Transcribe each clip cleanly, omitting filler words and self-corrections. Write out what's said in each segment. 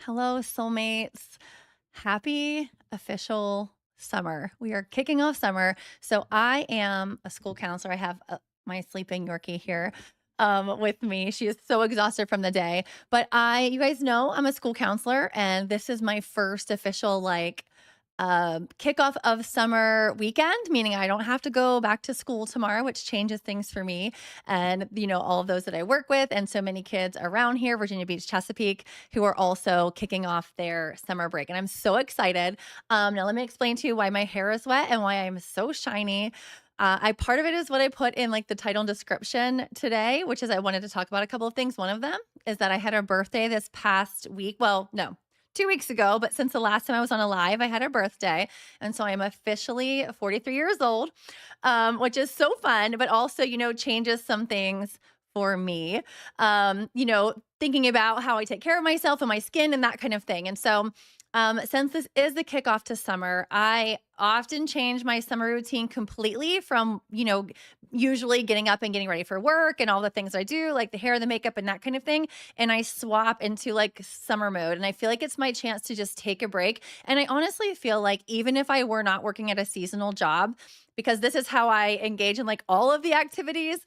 Hello, soulmates. Happy official summer. We are kicking off summer. So I am a school counselor. I have my sleeping Yorkie here with me. She is so exhausted from the day. But you guys know, I'm a school counselor, and this is my first official kickoff of summer weekend, meaning I don't have to go back to school tomorrow, which changes things for me and, all of those that I work with, and so many kids around here, Virginia Beach, Chesapeake, who are also kicking off their summer break. And I'm so excited. Now, let me explain to you why my hair is wet and why I'm so shiny. I part of it is what I put in like the title and description today, which is I wanted to talk about a couple of things. One of them is that I had a birthday this past week. Well, no, 2 weeks ago, but since the last time I was on a live, I had a birthday. And so I'm officially 43 years old, which is so fun, but also, changes some things for me, thinking about how I take care of myself and my skin and that kind of thing. And so, since this is the kickoff to summer, I often change my summer routine completely from, usually getting up and getting ready for work and all the things I do, like the hair, the makeup, and that kind of thing. And I swap into like summer mode. And I feel like it's my chance to just take a break. And I honestly feel like even if I were not working at a seasonal job, because this is how I engage in like all of the activities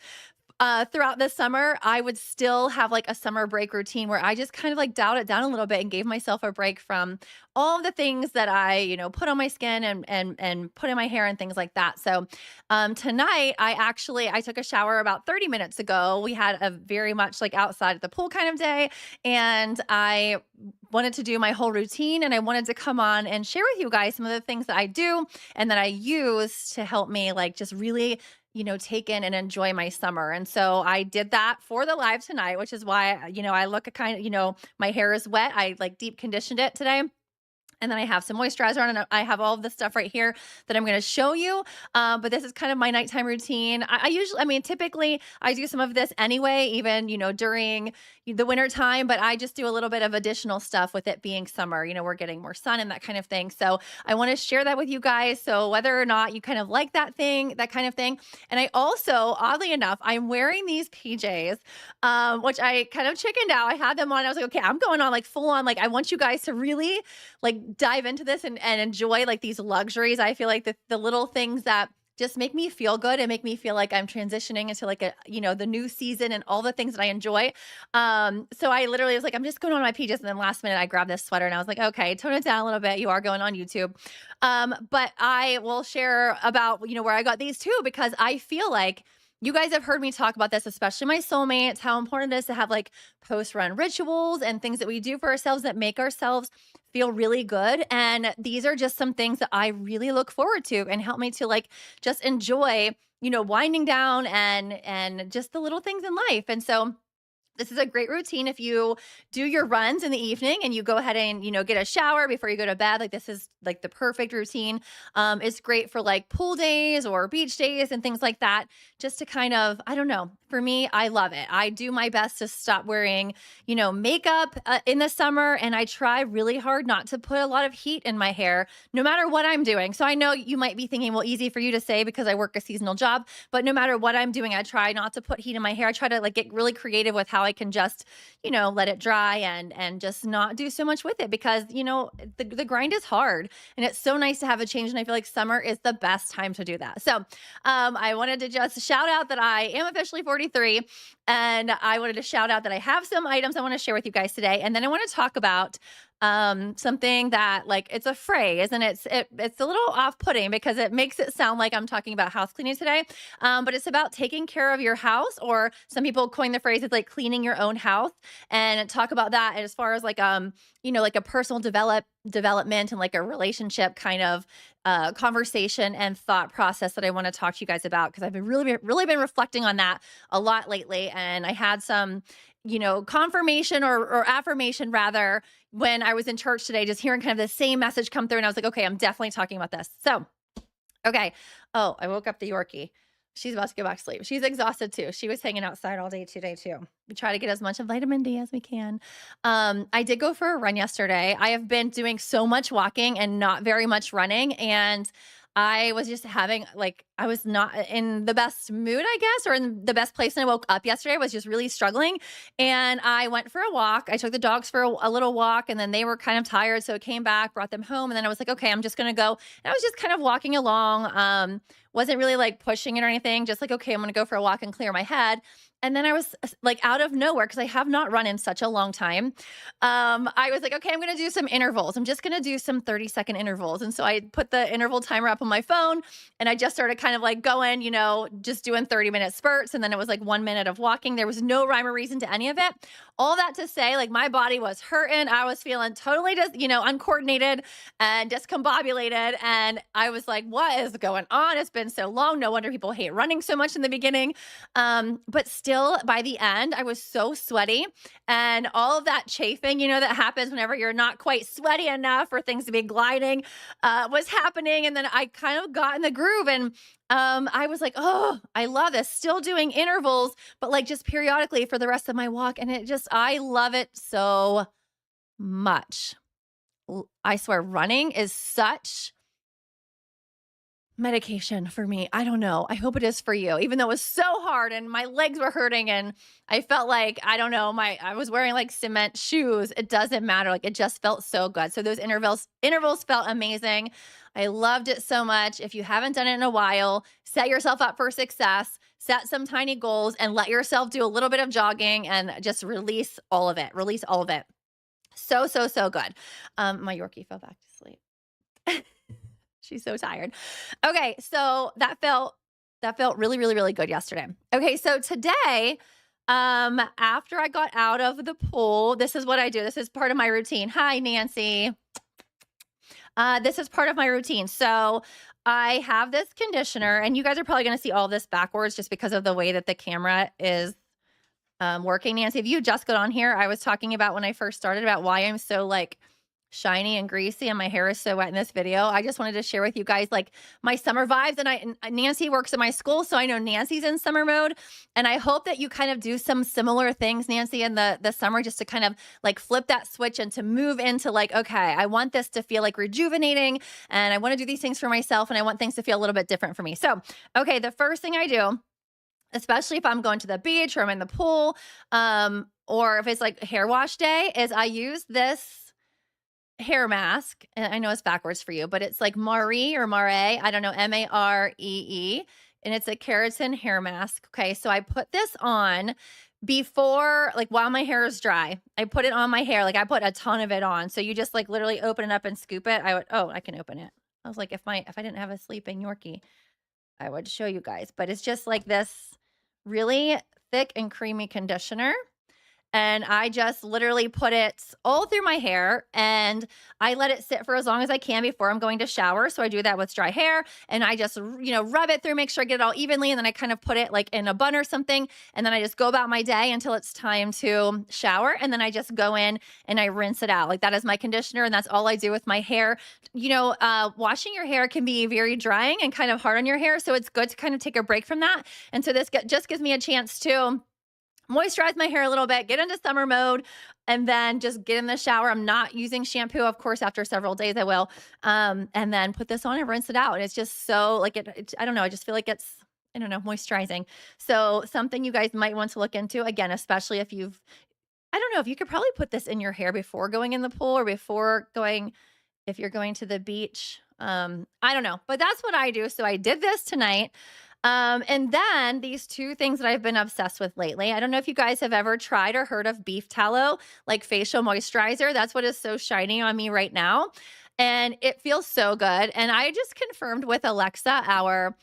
throughout the summer, I would still have like a summer break routine where I just kind of like dialed it down a little bit and gave myself a break from all of the things that I, put on my skin and put in my hair and things like that. So tonight, I took a shower about 30 minutes ago. We had a very much like outside at the pool kind of day, and I wanted to do my whole routine, and I wanted to come on and share with you guys some of the things that I do and that I use to help me like just really take in and enjoy my summer. And so I did that for the live tonight, which is why, I look a kind of, my hair is wet. I like deep conditioned it today. And then I have some moisturizer on, and I have all of this stuff right here that I'm going to show you. But this is kind of my nighttime routine. Typically I do some of this anyway, even, during the winter time, but I just do a little bit of additional stuff with it being summer. We're getting more sun and that kind of thing. So I want to share that with you guys. So whether or not you kind of like that kind of thing. And I also, oddly enough, I'm wearing these PJs, which I kind of chickened out. I had them on. I was like, okay, I'm going on like full on. Like, I want you guys to really like dive into this and enjoy like these luxuries. I feel like the little things that just make me feel good and make me feel like I'm transitioning into like the new season and all the things that I enjoy. So I literally was like, I'm just going on my PJs. And then last minute I grabbed this sweater and I was like, okay, tone it down a little bit. You are going on YouTube. But I will share about, where I got these too, because I feel like you guys have heard me talk about this, especially my soulmates, how important it is to have like post-run rituals and things that we do for ourselves that make ourselves feel really good. And these are just some things that I really look forward to and help me to like just enjoy, winding down and just the little things in life. And so this is a great routine if you do your runs in the evening and you go ahead and, get a shower before you go to bed. Like this is like the perfect routine. It's great for like pool days or beach days and things like that. Just to kind of, I don't know, for me, I love it. I do my best to stop wearing, makeup in the summer. And I try really hard not to put a lot of heat in my hair, no matter what I'm doing. So I know you might be thinking, well, easy for you to say because I work a seasonal job, but no matter what I'm doing, I try not to put heat in my hair. I try to like get really creative with how I can just, let it dry and just not do so much with it because, the grind is hard and it's so nice to have a change. And I feel like summer is the best time to do that. So I wanted to just shout out that I am officially 43, and I wanted to shout out that I have some items I want to share with you guys today. And then I want to talk about something that like it's a phrase and it's a little off-putting because it makes it sound like I'm talking about house cleaning today. But it's about taking care of your house, or some people coin the phrase, it's like cleaning your own house, and talk about that as far as like like a personal development and like a relationship kind of conversation and thought process that I want to talk to you guys about, because I've been really been reflecting on that a lot lately. And I had some confirmation or affirmation rather when I was in church today, just hearing kind of the same message come through. And I was like, okay, I'm definitely talking about this. So, okay. Oh, I woke up the Yorkie. She's about to go back to sleep. She's exhausted too. She was hanging outside all day today too. We try to get as much of vitamin D as we can. I did go for a run yesterday. I have been doing so much walking and not very much running. And I was just having like I was not in the best mood, I guess, or in the best place when I woke up yesterday. I was just really struggling. And I went for a walk. I took the dogs for a little walk and then they were kind of tired. So I came back, brought them home. And then I was like, okay, I'm just going to go. And I was just kind of walking along. Wasn't really like pushing it or anything. Just like, okay, I'm going to go for a walk and clear my head. And then I was like out of nowhere because I have not run in such a long time. I was like, okay, I'm going to do some intervals. I'm just going to do some 30-second intervals. And so I put the interval timer up on my phone and I just started kind of like going, just doing 30-minute spurts. And then it was like 1 minute of walking. There was no rhyme or reason to any of it. All that to say, like my body was hurting. I was feeling totally just, uncoordinated and discombobulated. And I was like, what is going on? It's been so long. No wonder people hate running so much in the beginning. But still by the end, I was so sweaty and all of that chafing, that happens whenever you're not quite sweaty enough for things to be gliding, was happening. And then I kind of got in the groove and I was like, oh, I love this. Still doing intervals, but like just periodically for the rest of my walk. And I love it so much. I swear, running is such medication for me. I don't know. I hope it is for you, even though it was so hard and my legs were hurting and I felt like, I don't know, I was wearing like cement shoes. It doesn't matter. Like it just felt so good. So those intervals felt amazing. I loved it so much. If you haven't done it in a while, set yourself up for success, set some tiny goals and let yourself do a little bit of jogging and just release all of it. Release all of it. So, so, so good. My Yorkie fell back to sleep. She's so tired. Okay, so that felt really, really, really good yesterday. Okay, so today, after I got out of the pool, this is what I do. This is part of my routine. Hi, Nancy. This is part of my routine. So I have this conditioner, and you guys are probably going to see all this backwards just because of the way that the camera is working. Nancy, if you just got on here, I was talking about when I first started about why I'm so like shiny and greasy and my hair is so wet in this video. I just wanted to share with you guys like my summer vibes. And Nancy works at my school, so I know Nancy's in summer mode. And I hope that you kind of do some similar things, Nancy, in the summer, just to kind of like flip that switch and to move into like, okay, I want this to feel like rejuvenating and I want to do these things for myself and I want things to feel a little bit different for me. So, okay, the first thing I do, especially if I'm going to the beach or I'm in the pool, or if it's like hair wash day, is I use this hair mask. And I know it's backwards for you, but it's like Marie or Mare. I don't know, Maree. And it's a keratin hair mask. Okay. So I put this on before, like while my hair is dry. I put it on my hair. Like I put a ton of it on. So you just like literally open it up and scoop it. I can open it. I was like, if I didn't have a sleeping Yorkie, I would show you guys. But it's just like this really thick and creamy conditioner. And I just literally put it all through my hair and I let it sit for as long as I can before I'm going to shower. So I do that with dry hair and I just, rub it through, make sure I get it all evenly. And then I kind of put it like in a bun or something. And then I just go about my day until it's time to shower. And then I just go in and I rinse it out. Like that is my conditioner. And that's all I do with my hair. Washing your hair can be very drying and kind of hard on your hair. So it's good to kind of take a break from that. And so this just gives me a chance to moisturize my hair a little bit, get into summer mode, and then just get in the shower. I'm not using shampoo. Of course, after several days I will. And then put this on and rinse it out. And it's just so like I don't know. I just feel like it's, I don't know, moisturizing. So something you guys might want to look into again, especially if I don't know, if you could probably put this in your hair before going in the pool or if you're going to the beach. I don't know, but that's what I do. So I did this tonight. And then these two things that I've been obsessed with lately. I don't know if you guys have ever tried or heard of beef tallow, like facial moisturizer. That's what is so shiny on me right now. And it feels so good. And I just confirmed with Alexa,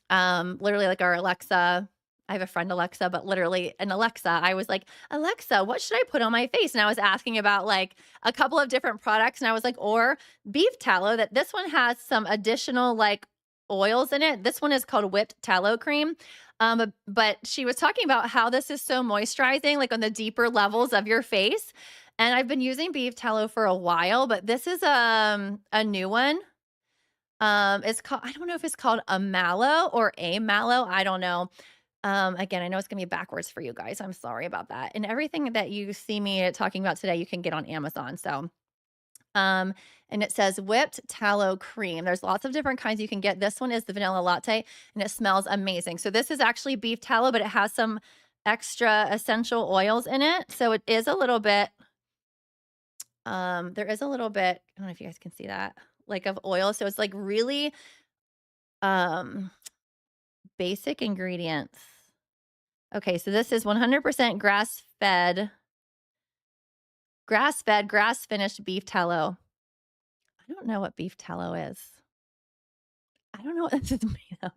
literally like our Alexa. I have a friend, Alexa, but literally an Alexa. I was like, Alexa, what should I put on my face? And I was asking about like a couple of different products. And I was like, or beef tallow, that this one has some additional like oils in it. This one is called whipped tallow cream. But she was talking about how this is so moisturizing, like on the deeper levels of your face. And I've been using beef tallow for a while, but this is a new one. It's called, I don't know if it's called a mallow or a mallow. I don't know. Again, I know it's gonna be backwards for you guys. I'm sorry about that. And everything that you see me talking about today, you can get on Amazon. So Um, and it says whipped tallow cream. There's lots of different kinds you can get. This one is the vanilla latte and it smells amazing. So this is actually beef tallow, but it has some extra essential oils in it. So it is a little bit, there is a little bit, I don't know if you guys can see that, like of oil. So it's like really um basic ingredients. Okay, so this is 100% grass finished beef tallow. I don't know what beef tallow is. I don't know what this is made of.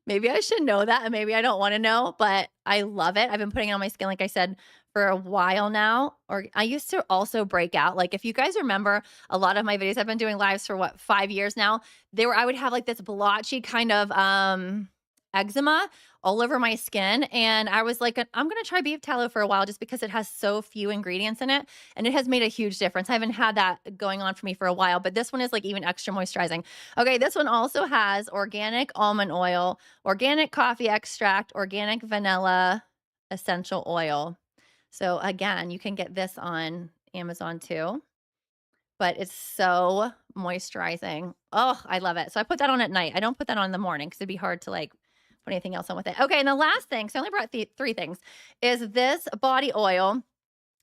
Maybe I should know that, and maybe I don't wanna know, but I love it. I've been putting it on my skin, like I said, for a while now, or I used to also break out. Like, if you guys remember a lot of my videos, I've been doing lives for what, 5 years now? I would have, like, this blotchy kind of, eczema all over my skin, and I was like, "I'm gonna try beef tallow for a while just because it has so few ingredients in it," and it has made a huge difference. I haven't had that going on for me for a while, but this one is, like, even extra moisturizing. Okay, this one also has organic almond oil, organic coffee extract, organic vanilla essential oil. So again, you can get this on Amazon too, but it's so moisturizing. Oh, I love it. So I put that on at night. I don't put that on in the morning because it'd be hard to like put anything else on with it. Okay, and the last thing, so I only brought three things, is this body oil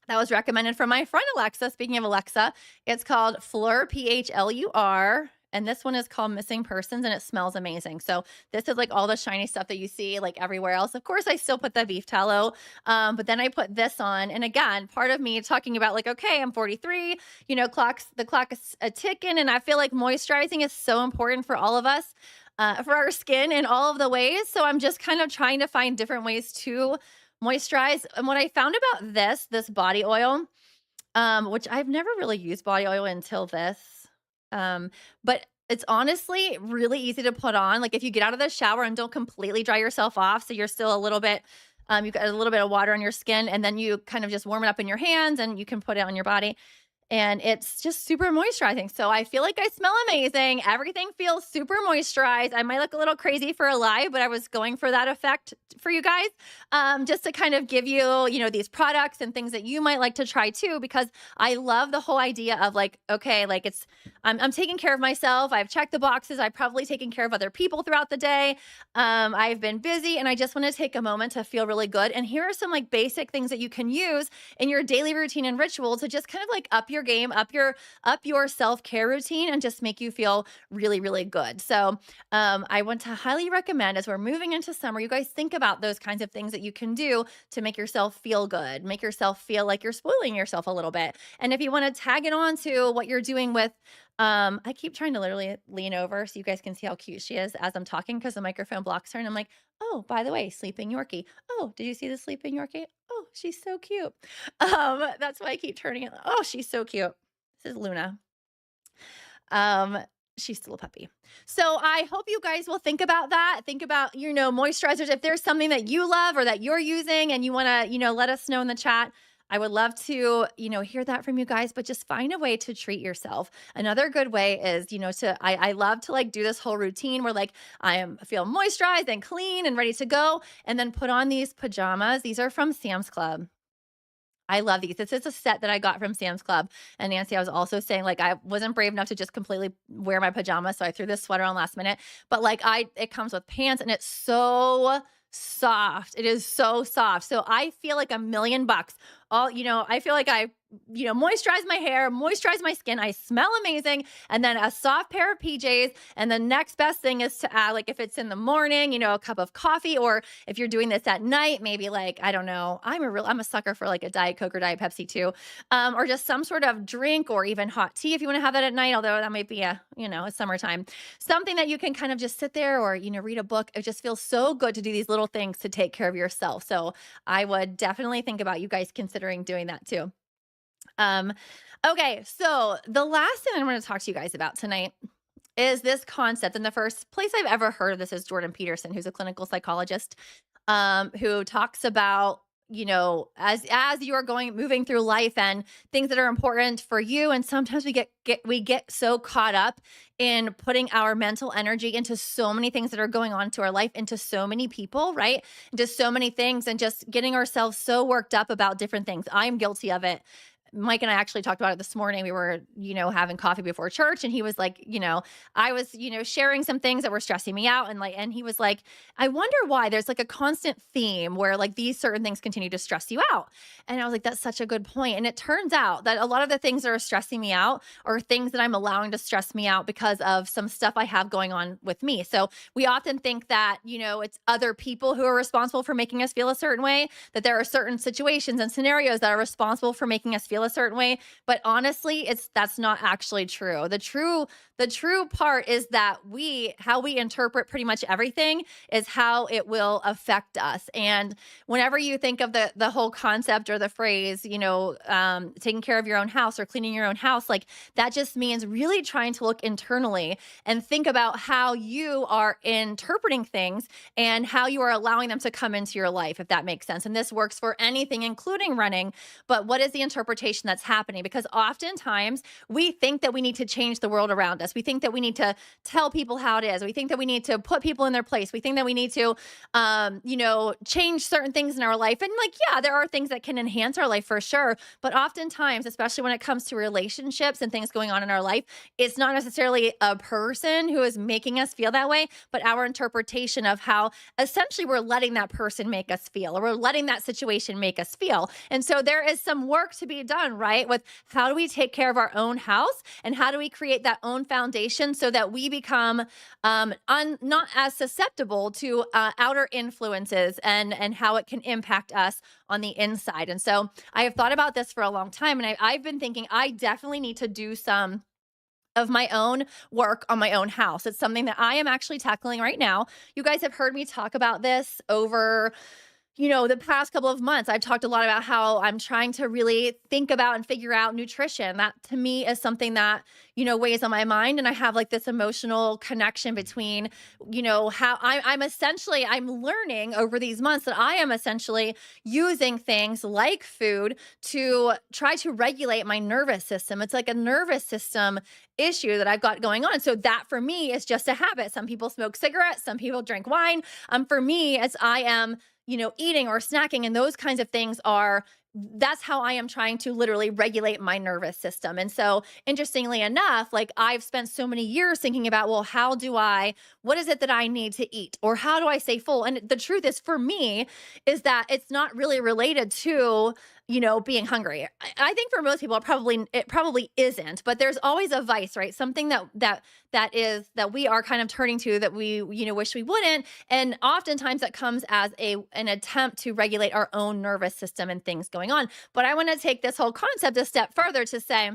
that was recommended from my friend Alexa. Speaking of Alexa, it's called Fleur, PHLUR. And this one is called Missing Persons and it smells amazing. So this is like all the shiny stuff that you see like everywhere else. Of course, I still put the beef tallow, but then I put this on. And again, part of me talking about like, okay, I'm 43, the clock is a ticking. And I feel like moisturizing is so important for all of us, for our skin in all of the ways. So I'm just kind of trying to find different ways to moisturize. And what I found about this body oil, which I've never really used body oil until this, um, but it's honestly really easy to put on. Like if you get out of the shower and don't completely dry yourself off, so you're still a little bit, you've got a little bit of water on your skin, and then you kind of just warm it up in your hands and you can put it on your body and it's just super moisturizing. So I feel like I smell amazing. Everything feels super moisturized. I might look a little crazy for a live, but I was going for that effect for you guys, just to kind of give you, these products and things that you might like to try too, because I love the whole idea of like, okay, like I'm taking care of myself. I've checked the boxes. I've probably taken care of other people throughout the day. I've been busy and I just want to take a moment to feel really good. And here are some like basic things that you can use in your daily routine and ritual to just kind of like up your game, up your self-care routine and just make you feel really, really good. So I want to highly recommend as we're moving into summer, you guys think about those kinds of things that you can do to make yourself feel good, make yourself feel like you're spoiling yourself a little bit. And if you want to tag it on to what you're doing with, I keep trying to literally lean over so you guys can see how cute she is as I'm talking because the microphone blocks her. And I'm like, oh, by the way, sleeping Yorkie. Oh, did you see the sleeping Yorkie? Oh, she's so cute. That's why I keep turning it. Oh, she's so cute. This is Luna. Um, she's still a puppy. So I hope you guys will think about that. Think about, moisturizers. If there's something that you love or that you're using and you want to, let us know in the chat. I would love to, hear that from you guys, but just find a way to treat yourself. Another good way is, I love to like do this whole routine where like feel moisturized and clean and ready to go. And then put on these pajamas. These are from Sam's Club. I love these. This is a set that I got from Sam's Club. And Nancy, I was also saying like I wasn't brave enough to just completely wear my pajamas, so I threw this sweater on last minute. But like it comes with pants and it's so soft. It is so soft. So I feel like $1,000,000. I feel like I moisturize my hair, moisturize my skin. I smell amazing. And then a soft pair of PJs. And the next best thing is to add, like if it's in the morning, a cup of coffee, or if you're doing this at night, maybe like, I don't know, I'm a sucker for like a Diet Coke or Diet Pepsi too. Or just some sort of drink or even hot tea if you want to have that at night, although that might be it's summertime. Something that you can kind of just sit there or, read a book. It just feels so good to do these little things to take care of yourself. So I would definitely think about you guys considering doing that too. Okay, so the last thing I want to talk to you guys about tonight is this concept. And the first place I've ever heard of this is Jordan Peterson, who's a clinical psychologist, who talks about, as you are moving through life and things that are important for you. And sometimes we get so caught up in putting our mental energy into so many things that are going on to our life, into so many people, right? Into so many things and just getting ourselves so worked up about different things. I'm guilty of it. Mike and I actually talked about it this morning. We were, having coffee before church, and he was like, I was, sharing some things that were stressing me out, and he was like, I wonder why there's like a constant theme where like these certain things continue to stress you out. And I was like, that's such a good point. And it turns out that a lot of the things that are stressing me out are things that I'm allowing to stress me out because of some stuff I have going on with me. So we often think that, it's other people who are responsible for making us feel a certain way, that there are certain situations and scenarios that are responsible for making us feel a certain way. But honestly, that's not actually true. The true part is that how we interpret pretty much everything is how it will affect us. And whenever you think of the whole concept or the phrase, taking care of your own house or cleaning your own house, like that just means really trying to look internally and think about how you are interpreting things and how you are allowing them to come into your life, if that makes sense. And this works for anything, including running. But what is the interpretation that's happening? Because oftentimes we think that we need to change the world around us. We think that we need to tell people how it is. We think that we need to put people in their place. We think that we need to, change certain things in our life. And like, yeah, there are things that can enhance our life for sure. But oftentimes, especially when it comes to relationships and things going on in our life, it's not necessarily a person who is making us feel that way, but our interpretation of how essentially we're letting that person make us feel, or we're letting that situation make us feel. And so there is some work to be done, right? With how do we take care of our own house, and how do we create that own foundation so that we become not as susceptible to outer influences and how it can impact us on the inside. And so I have thought about this for a long time, and I've been thinking I definitely need to do some of my own work on my own house. It's something that I am actually tackling right now. You guys have heard me talk about this over the past couple of months. I've talked a lot about how I'm trying to really think about and figure out nutrition. That to me is something that, weighs on my mind. And I have like this emotional connection between, how I'm learning over these months that I am essentially using things like food to try to regulate my nervous system. It's like a nervous system issue that I've got going on. So that for me is just a habit. Some people smoke cigarettes, some people drink wine. For me, as I am eating or snacking, and those kinds of things that's how I am trying to literally regulate my nervous system. And so interestingly enough, like I've spent so many years thinking about, well, what is it that I need to eat? Or how do I stay full? And the truth is for me is that it's not really related to, being hungry. I think for most people, it probably isn't, but there's always a vice, right? Something that we are kind of turning to that we, wish we wouldn't. And oftentimes that comes as an attempt to regulate our own nervous system and things going on. But I want to take this whole concept a step further to say,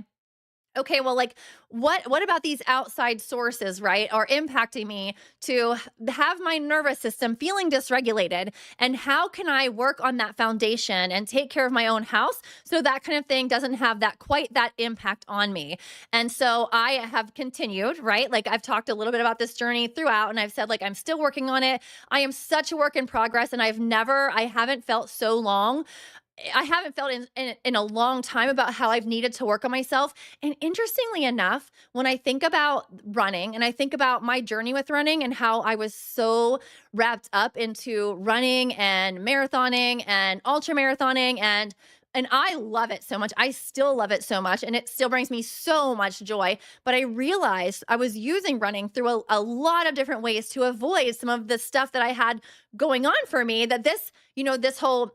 okay, well, like what about these outside sources, right, are impacting me to have my nervous system feeling dysregulated? And how can I work on that foundation and take care of my own house so that kind of thing doesn't have quite that impact on me? And so I have continued, right? Like I've talked a little bit about this journey throughout, and I've said like I'm still working on it. I am such a work in progress, and I haven't felt so long. I haven't felt in a long time about how I've needed to work on myself. And interestingly enough, when I think about running and I think about my journey with running and how I was so wrapped up into running and marathoning and ultra marathoning, and I love it so much. I still love it so much, and it still brings me so much joy. But I realized I was using running through a lot of different ways to avoid some of the stuff that I had going on for me, that this whole,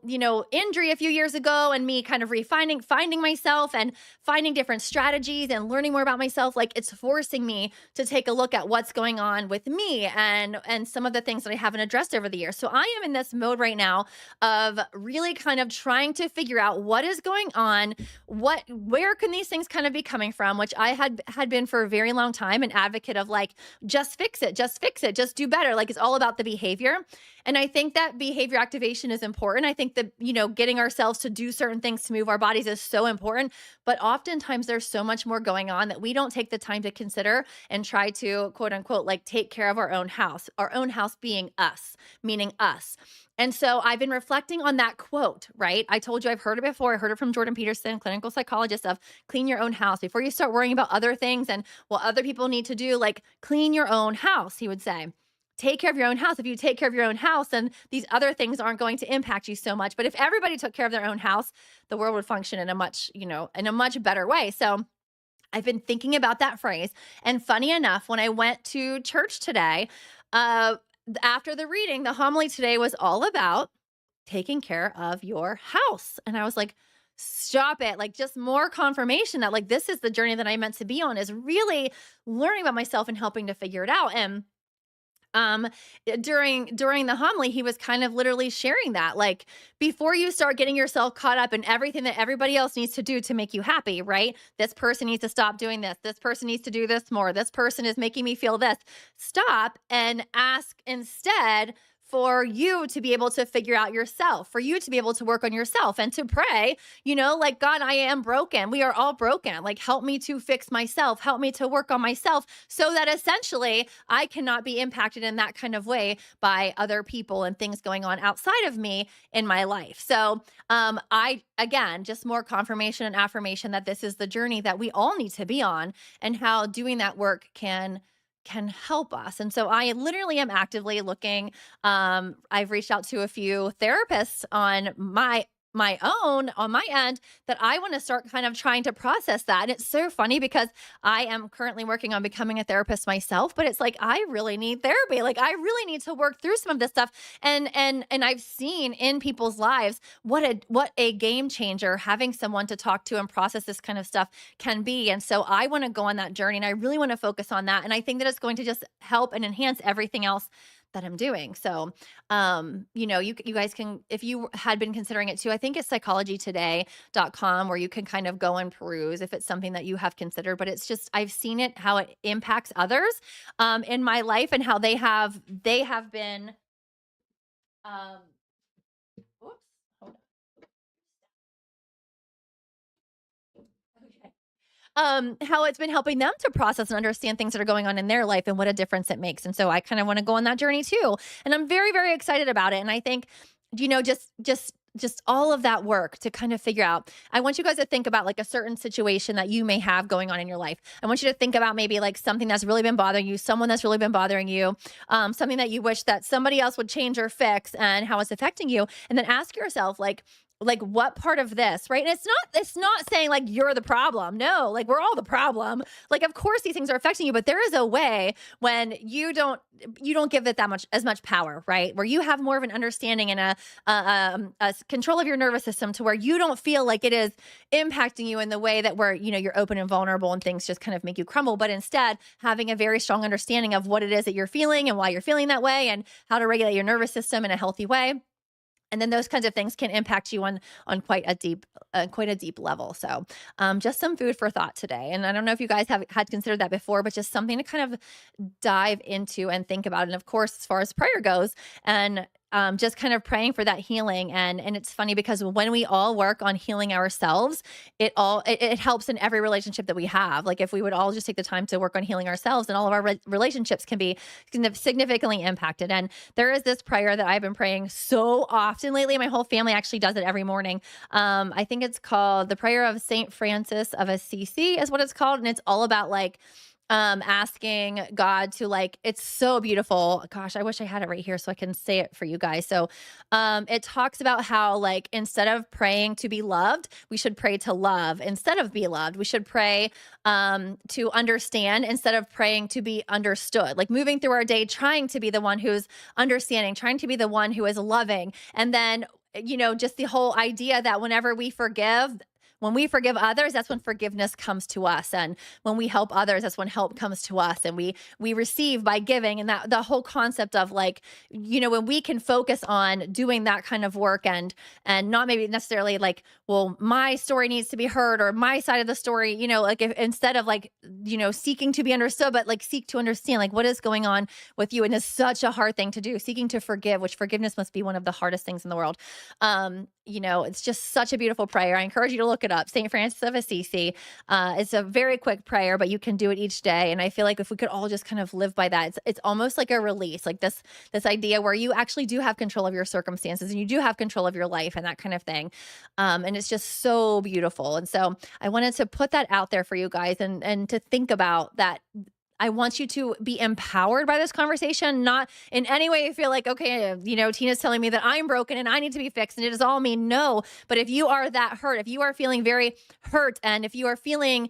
injury a few years ago, and me kind of finding myself and finding different strategies and learning more about myself, like it's forcing me to take a look at what's going on with me and some of the things that I haven't addressed over the years. So I am in this mode right now of really kind of trying to figure out what is going on, where can these things kind of be coming from, which I had been for a very long time an advocate of, like, just fix it, just do better. Like it's all about the behavior. And I think that behavior activation is important. I think that, getting ourselves to do certain things to move our bodies is so important. But oftentimes there's so much more going on that we don't take the time to consider and try to, quote unquote, like take care of our own house being us, meaning us. And so I've been reflecting on that quote, right? I told you I've heard it before. I heard it from Jordan Peterson, clinical psychologist, of clean your own house before you start worrying about other things and what other people need to do. Like clean your own house, he would say. take care of your own house. If you take care of your own house, then these other things aren't going to impact you so much. But if everybody took care of their own house, the world would function in a much, in a much better way. So I've been thinking about that phrase. And funny enough, when I went to church today, uh, after the reading, the homily today was all about taking care of your house. And I was like, stop it. Like, just more confirmation that, like, this is the journey that I'm meant to be on, is really learning about myself and helping to figure it out. And um during the homily, he was kind of literally sharing that, like, before you start getting yourself caught up in everything that everybody else needs to do to make you happy, right? This person needs to stop doing this person needs to do this more, this person is making me feel this. Stop and ask instead for you to be able to figure out yourself, for you to be able to work on yourself, and to pray, like, God, I am broken. We are all broken. Like, help me to fix myself. Help me to work on myself, so that essentially I cannot be impacted in that kind of way by other people and things going on outside of me in my life. So, again, just more confirmation and affirmation that this is the journey that we all need to be on, and how doing that work can help us. And so I literally am actively looking. I've reached out to a few therapists on my own, on my end, that I want to start kind of trying to process that. And it's so funny because I am currently working on becoming a therapist myself, but it's like, I really need therapy. Like, I really need to work through some of this stuff. And I've seen in people's lives what a game changer having someone to talk to and process this kind of stuff can be. And so I want to go on that journey, and I really want to focus on that. And I think that it's going to just help and enhance everything else that I'm doing. So, you guys can, if you had been considering it too, I think it's psychologytoday.com, where you can kind of go and peruse if it's something that you have considered. But it's just, I've seen it, how it impacts others in my life, and how they have been, um, oops, hold on. Okay. How it's been helping them to process and understand things that are going on in their life, and what a difference it makes. And so I kind of want to go on that journey too. And I'm very, very excited about it. And I think, just all of that work to kind of figure out, I want you guys to think about, like, a certain situation that you may have going on in your life. I want you to think about maybe like something that's really been bothering you, someone that's really been bothering you, something that you wish that somebody else would change or fix, and how it's affecting you. And then ask yourself, like, what part of this, right? And it's not saying like you're the problem. No, like, we're all the problem. Like, of course these things are affecting you, but there is a way when you don't give it that much, as much power, right? Where you have more of an understanding and a control of your nervous system, to where you don't feel like it is impacting you in the way that where, you're open and vulnerable and things just kind of make you crumble, but instead having a very strong understanding of what it is that you're feeling and why you're feeling that way, and how to regulate your nervous system in a healthy way. And then those kinds of things can impact you on quite a deep level. So, just some food for thought today. And I don't know if you guys have had considered that before, but just something to kind of dive into and think about. And of course, as far as prayer goes, and just kind of praying for that healing. And it's funny because when we all work on healing ourselves, it helps in every relationship that we have. Like, if we would all just take the time to work on healing ourselves, and all of our relationships can be significantly impacted. And there is this prayer that I've been praying so often lately. My whole family actually does it every morning. I think it's called the prayer of Saint Francis of Assisi, is what it's called. And it's all about, like, asking God to, like, it's so beautiful. Gosh, I wish I had it right here so I can say it for you guys. So, it talks about how, like, instead of praying to be loved, we should pray to love. Instead of be loved, we should pray, to understand, instead of praying to be understood. Like, moving through our day, trying to be the one who's understanding, trying to be the one who is loving. And then, just the whole idea that whenever we forgive, when we forgive others, that's when forgiveness comes to us. And when we help others, that's when help comes to us. And we receive by giving. And that the whole concept of, like, when we can focus on doing that kind of work, and not maybe necessarily like, well, my story needs to be heard, or my side of the story, like, if, instead of, like, seeking to be understood, but like seek to understand, like, what is going on with you. And it's such a hard thing to do, seeking to forgive, which forgiveness must be one of the hardest things in the world. It's just such a beautiful prayer. I encourage you to look it up. St. Francis of Assisi. It's a very quick prayer, but you can do it each day. And I feel like if we could all just kind of live by that, it's almost like a release, like this idea where you actually do have control of your circumstances, and you do have control of your life, and that kind of thing. And it's just so beautiful. And so I wanted to put that out there for you guys, and to think about that. I want you to be empowered by this conversation, not in any way feel like, okay, Tina's telling me that I'm broken and I need to be fixed and it is all me. No. But if you are that hurt, if you are feeling very hurt, and if you are feeling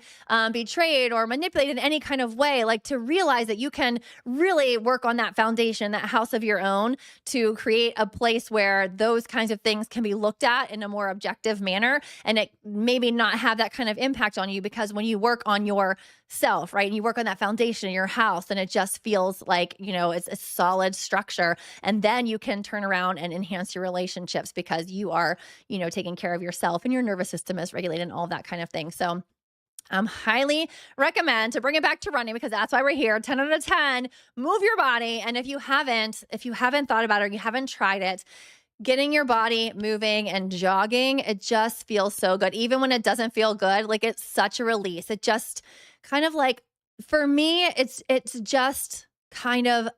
betrayed or manipulated in any kind of way, like to realize that you can really work on that foundation, that house of your own, to create a place where those kinds of things can be looked at in a more objective manner, and it maybe not have that kind of impact on you, because when you work on yourself, right, and you work on that foundation in your house, and it just feels like, it's a solid structure, and then you can turn around and enhance your relationships because you are, taking care of yourself and your nervous system is regulated and all that kind of thing. So highly recommend to bring it back to running, because that's why we're here. 10 out of 10, move your body. And if you haven't thought about it, or you haven't tried it, getting your body moving and jogging, it just feels so good. Even when it doesn't feel good, like it's such a release. It just kind of like, for me, it's just kind of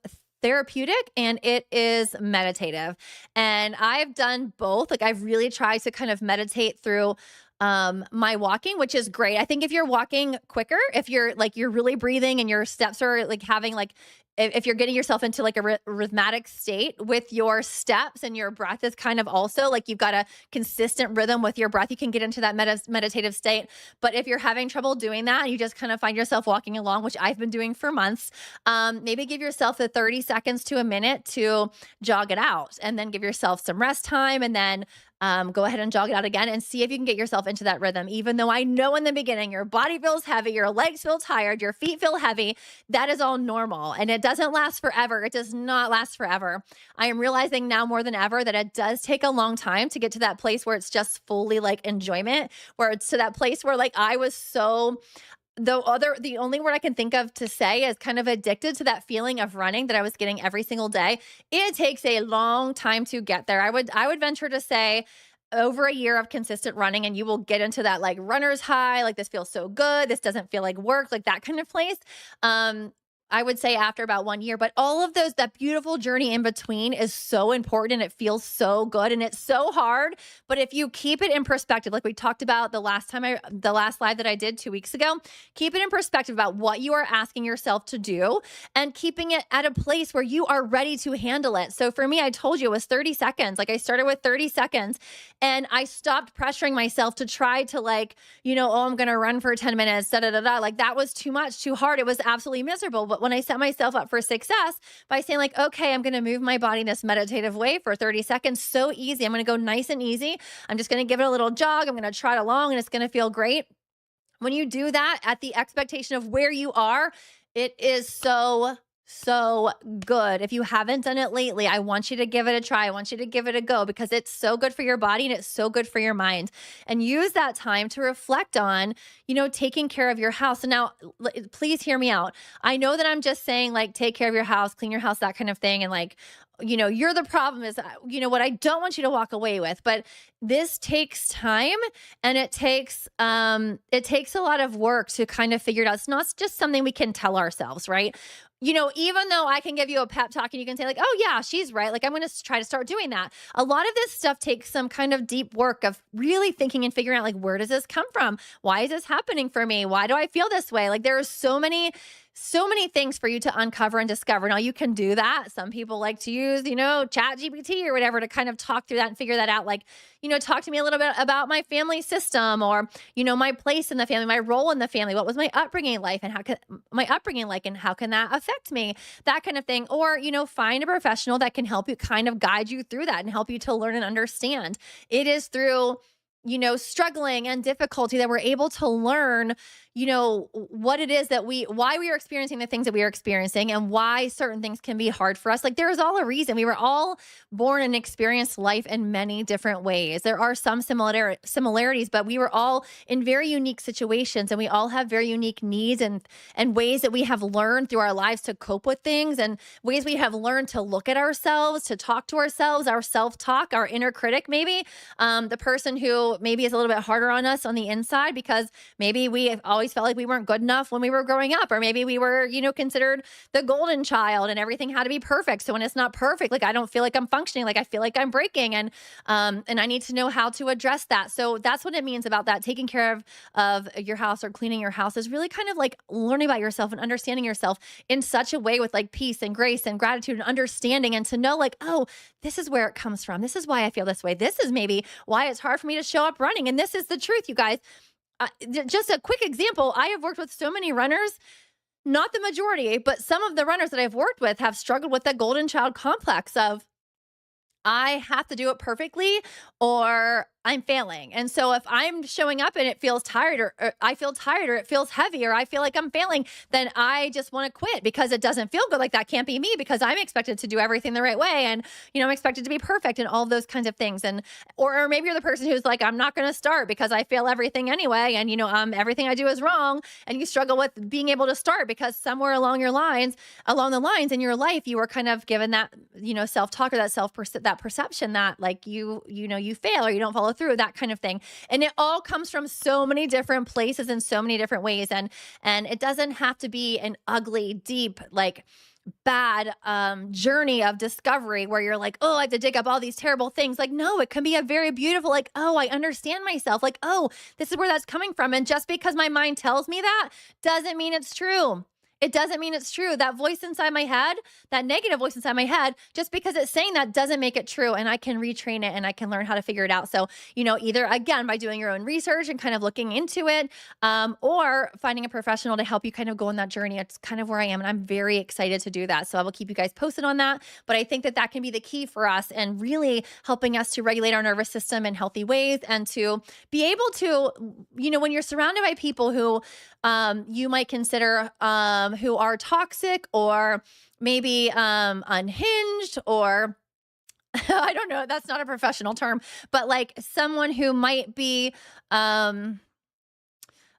therapeutic, and it is meditative. And I've done both. Like I've really tried to kind of meditate through my walking, which is great. I think if you're walking quicker, if you're really breathing and your steps are like having like, if you're getting yourself into like a rhythmic state with your steps, and your breath is kind of also like you've got a consistent rhythm with your breath, you can get into that meditative state. But if you're having trouble doing that and you just kind of find yourself walking along, which I've been doing for months, maybe give yourself the 30 seconds to a minute to jog it out, and then give yourself some rest time, and then go ahead and jog it out again, and see if you can get yourself into that rhythm. Even though I know in the beginning your body feels heavy, your legs feel tired, your feet feel heavy, that is all normal, and it doesn't last forever. It does not last forever. I am realizing now more than ever that it does take a long time to get to that place where it's just fully like enjoyment, where it's to that place where like I was so the only word I can think of to say is kind of addicted to that feeling of running that I was getting every single day. It takes a long time to get there. I would venture to say over a year of consistent running, and you will get into that like runner's high, like this feels so good, this doesn't feel like work, like that kind of place. I would say after about 1 year, but all of that beautiful journey in between is so important, and it feels so good, and it's so hard. But if you keep it in perspective, like we talked about the last live that I did 2 weeks ago, keep it in perspective about what you are asking yourself to do, and keeping it at a place where you are ready to handle it. So for me, I told you it was 30 seconds. Like I started with 30 seconds, and I stopped pressuring myself to try to like, oh, I'm going to run for 10 minutes, da da da da. Like that was too much, too hard. It was absolutely miserable. But when I set myself up for success by saying like, okay, I'm going to move my body in this meditative way for 30 seconds, so easy. I'm going to go nice and easy. I'm just going to give it a little jog. I'm going to trot along, and it's going to feel great. When you do that at the expectation of where you are, it is so good. If you haven't done it lately, I want you to give it a try. I want you to give it a go, because it's so good for your body and it's so good for your mind. And use that time to reflect on, taking care of your house. And now, please hear me out. I know that I'm just saying like, take care of your house, clean your house, that kind of thing. And like, you're the problem is, what I don't want you to walk away with, but this takes time, and it takes a lot of work to kind of figure it out. It's not just something we can tell ourselves, right? Even though I can give you a pep talk and you can say like, oh yeah, she's right. Like I'm going to try to start doing that. A lot of this stuff takes some kind of deep work of really thinking and figuring out like, where does this come from? Why is this happening for me? Why do I feel this way? Like there are so many things for you to uncover and discover. Now you can do that. Some people like to use, chat GPT or whatever to kind of talk through that and figure that out. Like, talk to me a little bit about my family system, or, my place in the family, my role in the family. What was my upbringing like, and how can that affect me? That kind of thing. Or, find a professional that can help you kind of guide you through that and help you to learn and understand. It is through struggling and difficulty that we're able to learn, what it is why we are experiencing the things that we are experiencing, and why certain things can be hard for us. Like there is all a reason. We were all born and experienced life in many different ways. There are some similarities, but we were all in very unique situations, and we all have very unique needs and ways that we have learned through our lives to cope with things, and ways we have learned to look at ourselves, to talk to ourselves, our self-talk, our inner critic, maybe the person who maybe is a little bit harder on us on the inside, because maybe we have always always felt like we weren't good enough when we were growing up, or maybe we were, considered the golden child and everything had to be perfect. So when it's not perfect, like I don't feel like I'm functioning, like I feel like I'm breaking, and I need to know how to address that. So that's what it means about that. Taking care of your house or cleaning your house is really kind of like learning about yourself and understanding yourself in such a way with like peace and grace and gratitude and understanding, and to know like, oh, this is where it comes from. This is why I feel this way. This is maybe why it's hard for me to show up running. And this is the truth, you guys. Just a quick example. I have worked with so many runners, not the majority, but some of the runners that I've worked with have struggled with the golden child complex of, I have to do it perfectly or I'm failing. And so if I'm showing up and it feels tired, or I feel tired, or it feels heavy, or I feel like I'm failing, then I just want to quit because it doesn't feel good. Like that can't be me, because I'm expected to do everything the right way. And, I'm expected to be perfect and all of those kinds of things. And, or maybe you're the person who's like, I'm not going to start because I fail everything anyway. And, everything I do is wrong. And you struggle with being able to start because somewhere along the lines in your life, you were kind of given that, self-talk or that perception that like you fail or you don't follow through, that kind of thing. And it all comes from so many different places in so many different ways. And it doesn't have to be an ugly, deep, like bad journey of discovery where you're like, oh, I have to dig up all these terrible things. Like, no, it can be a very beautiful, like, oh, I understand myself. Like, oh, this is where that's coming from. And just because my mind tells me that doesn't mean it's true. It doesn't mean it's true. That voice inside my head, that negative voice inside my head, just because it's saying that doesn't make it true. And I can retrain it and I can learn how to figure it out. So, either again, by doing your own research and kind of looking into it, or finding a professional to help you kind of go on that journey. It's kind of where I am. And I'm very excited to do that. So I will keep you guys posted on that. But I think that that can be the key for us and really helping us to regulate our nervous system in healthy ways and to be able to, when you're surrounded by people who you might consider who are toxic or maybe unhinged, or I don't know, that's not a professional term, but like someone who might be a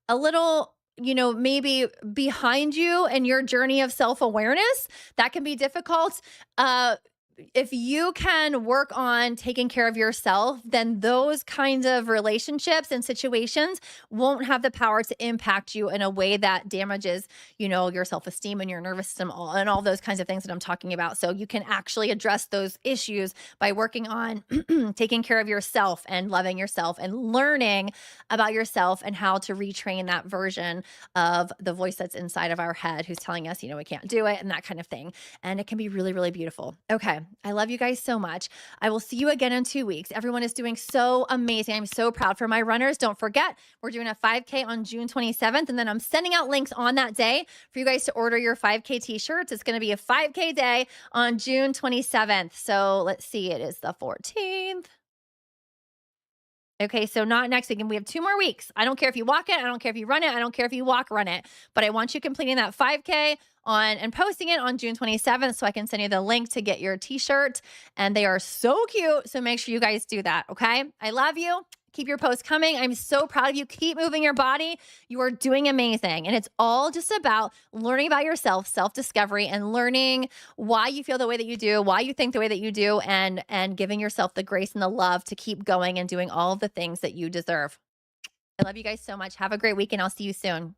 little, maybe behind you in your journey of self-awareness, that can be difficult. If you can work on taking care of yourself, then those kinds of relationships and situations won't have the power to impact you in a way that damages, your self-esteem and your nervous system and all those kinds of things that I'm talking about. So you can actually address those issues by working on taking care of yourself and loving yourself and learning about yourself and how to retrain that version of the voice that's inside of our head who's telling us, we can't do it and that kind of thing. And it can be really, really beautiful. Okay. I love you guys so much. I will see you again in 2 weeks. Everyone is doing so amazing. I'm so proud for my runners. Don't forget, we're doing a 5K on June 27th. And then I'm sending out links on that day for you guys to order your 5K t-shirts. It's going to be a 5K day on June 27th. So let's see, it is the 14th. Okay, so not next week. And we have 2 more weeks. I don't care if you walk it. I don't care if you run it. I don't care if you run it. But I want you completing that 5K and posting it on June 27th so I can send you the link to get your t-shirt. And they are so cute. So make sure you guys do that. Okay. I love you. Keep your posts coming. I'm so proud of you. Keep moving your body. You are doing amazing. And it's all just about learning about yourself, self-discovery, and learning why you feel the way that you do, why you think the way that you do, and giving yourself the grace and the love to keep going and doing all of the things that you deserve. I love you guys so much. Have a great week, and I'll see you soon.